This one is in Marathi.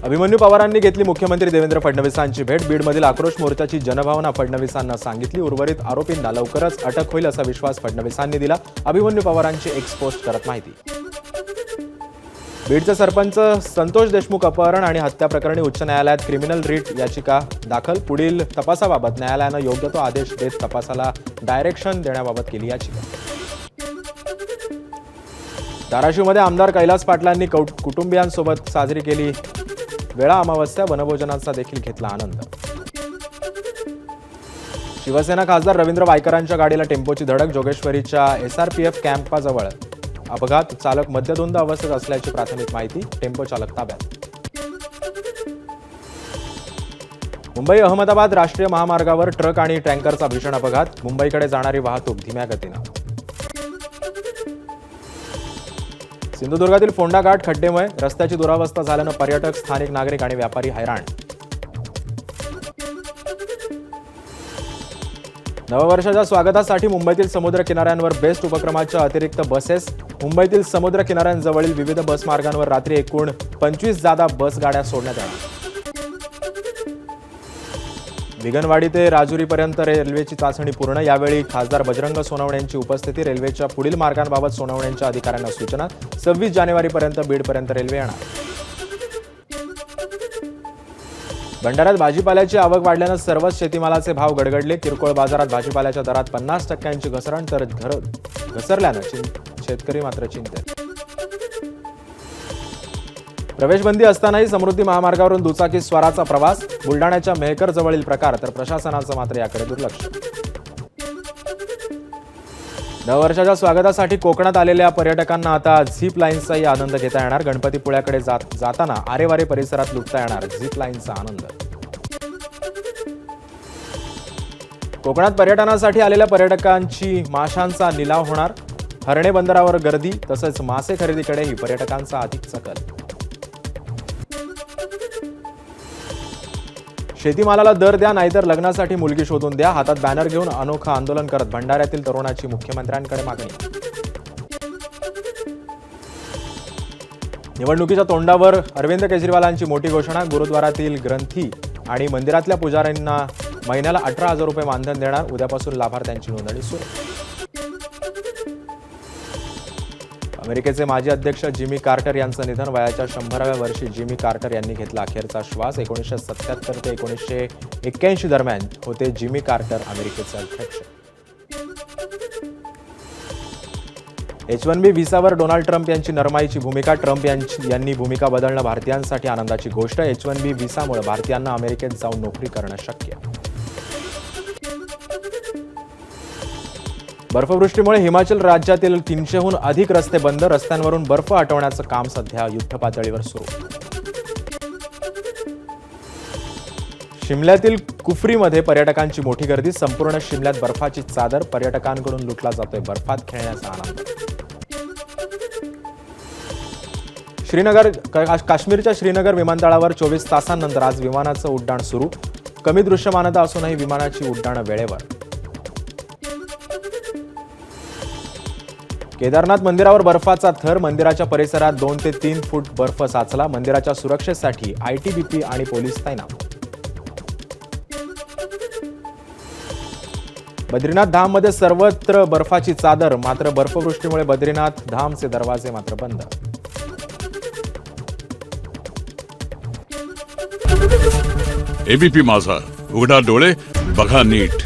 अभिमन्यू पवारांनी घेतली मुख्यमंत्री देवेंद्र फडणवीसांची भेट. बीडमधील आक्रोश मोर्चाची जनभावना फडणवीसांना सांगितली. उर्वरित आरोपींना लवकरच अटक होईल असा विश्वास फडणवीसांनी दिला. अभिमन्यू पवारांची एक्स पोस्ट करत माहिती. बीडचे सरपंच संतोष देशमुख अपहरण आणि हत्या प्रकरणी उच्च न्यायालयात क्रिमिनल रिट याचिका दाखल. पुढील तपासाबाबत न्यायालयानं योग्य तो आदेश देत तपासाला डायरेक्शन देण्याबाबत केली याचिका. धाराशिवमध्ये आमदार कैलास पाटलांनी कुटुंबियांसोबत साजरी केली वेळा अमावस्या. वनभोजनाचा देखील घेतला आनंद. शिवसेना खासदार रवींद्र वायकरांच्या गाडीला टेम्पोची धडक. जोगेश्वरीच्या SRPF कॅम्पाजवळ अपघात. चालक मद्यधुंद अवस्थेत असल्याची प्राथमिक माहिती. टेम्पो चालक ताब्यात. मुंबई अहमदाबाद राष्ट्रीय महामार्गावर ट्रक आणि टँकरचा भीषण अपघात. मुंबईकडे जाणारी वाहतूक धीम्या गतीनं. सिंधुदुर्गातील फोंडा घाट खड्डेमय. रस्त्याची दुरावस्था झाल्यानं पर्यटक, स्थानिक नागरिक आणि व्यापारी हैराण. नववर्षाच्या स्वागतासाठी मुंबईतील समुद्र किनाऱ्यांवर बेस्ट उपक्रमाच्या अतिरिक्त बसेस. मुंबईतील समुद्र किनाऱ्यांजवळील विविध बस मार्गांवर रात्री एकूण 25 जादा बस गाड्या सोडण्यात येणार. विगनवाडी ते राजुरीपर्यंत रेल्वेची चाचणी पूर्ण. यावेळी खासदार बजरंग सोनवणेंची उपस्थिती. रेल्वेच्या पुढील मार्गांबाबत सोनवणेंच्या अधिकाऱ्यांना सूचना. 26 जानेवारीपर्यंत बीडपर्यंत रेल्वे येणार. भंडाऱ्यात भाजीपाल्याची आवक वाढल्यानं सर्वच शेतीमालाचे भाव गडगडले. किरकोळ बाजारात भाजीपाल्याच्या दरात 50% घसरण तर घसरल्यानं शेतकरी मात्र चिंतेत. प्रवेशबंदी असतानाही समृद्धी महामार्गावरून दुचाकी स्वाराचा प्रवास. बुलडाण्याच्या मेहकर जवळील प्रकार तर प्रशासनाचं मात्र याकडे दुर्लक्ष. नववर्षाच्या स्वागतासाठी कोकणात आलेल्या पर्यटकांना आता झिप लाईन्सचाही आनंद घेता येणार. गणपतीपुळ्याकडे जाताना आरेवारे परिसरात लुटता येणार झिप लाईन्सचा आनंद. कोकणात पर्यटनासाठी आलेल्या पर्यटकांची माशांचा निलाव होणार. हर्णे बंदरावर गर्दी तसंच मासे खरेदीकडेही पर्यटकांचा अधिकचा कल. शेतीमालाला दर द्या नाहीतर लग्नासाठी मुलगी शोधून द्या. हातात बॅनर घेऊन अनोखं आंदोलन करत भंडाऱ्यातील तरुणाची मुख्यमंत्र्यांकडे मागणी. निवडणुकीच्या तोंडावर अरविंद केजरीवालांची मोठी घोषणा. गुरुद्वारातील ग्रंथी आणि मंदिरातल्या पुजाऱ्यांना महिन्याला 18,000 रुपये मानधन देणार. उद्यापासून लाभार्थ्यांची नोंदणी सुरू. अमेरिकेचे माजी अध्यक्ष जिमी कार्टर यांचं निधन. वयाच्या 100व्या वर्षी जिमी कार्टर यांनी घेतला अखेरचा श्वास. 1977 ते 1981 दरम्यान होते जिमी कार्टर अमेरिकेचे अध्यक्ष. H-1B व्हिसावर डोनाल्ड ट्रम्प यांची नरमाईची भूमिका. ट्रम्प यांनी भूमिका बदलणं भारतीयांसाठी आनंदाची गोष्ट. H-1B व्हिसामुळे भारतीयांना अमेरिकेत जाऊन नोकरी करणं शक्य. बर्फवृष्टीमुळे हिमाचल राज्यातील 300हून अधिक रस्ते बंद. रस्त्यांवरून बर्फ हटवण्याचं काम सध्या युद्धपातळीवर सुरू. शिमल्यातील कुफरीमध्ये पर्यटकांची मोठी गर्दी. संपूर्ण शिमल्यात बर्फाची चादर. पर्यटकांकडून लुटला जातोय बर्फात खेळण्याचा आनंद. काश्मीरच्या श्रीनगर विमानतळावर 24 तासांनंतर आज विमानाचं उड्डाण सुरू. कमी दृश्यमानता असूनही विमानाची उड्डाणं वेळेवर. केदारनाथ मंदिरावर बर्फाचा थर. मंदिराच्या परिसरात 2 ते 3 फूट बर्फ साचला. मंदिराच्या सुरक्षेसाठी ITBP आणि पोलीस तैनात. बद्रीनाथ धाममध्ये सर्वत्र बर्फाची चादर. मात्र बर्फवृष्टीमुळे बद्रीनाथ धामचे दरवाजे मात्र बंद. ABP माझा, उघडा डोळे बघा नीट.